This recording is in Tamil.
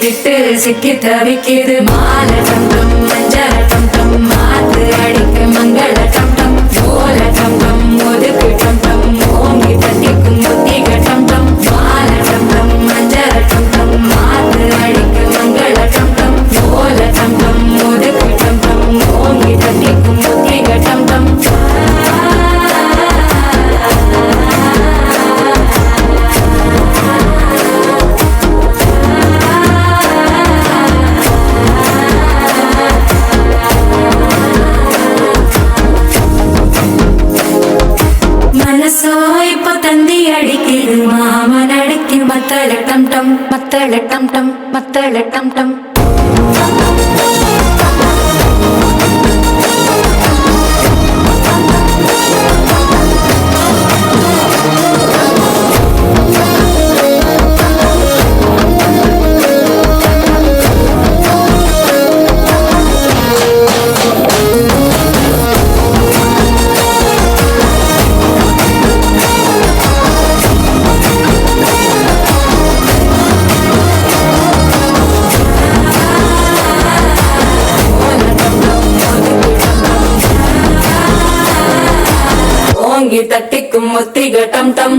விட்டு சிக்கி தவிக்குது மாலை டம் டம் மஞ்சள டம் டம் மாத்து அடிக்கு மங்கள டம் டம் ஓல டம் டம் ஒதுக்கு டம் டம் ஓங்கி தட்டிக்கும் முத்திக டம் டம் மாலை டம் டம் மஞ்சள டம் டம் மாத்து அடிக்கு மங்கள டம் டம் ஓல டம் டம் ஒதுக்கு டம் டம் ஓங்கி தட்டிக்கும் முத்திக டம் டம் மனசோ இப்ப தந்தி அடிக்குது மாமன் அடிக்கு மத்தள டம் டம் மத்தள டம் டம் மத்தள டம் டம் ஓங்கி தட்டிக்கும் முத்திக டம் டம்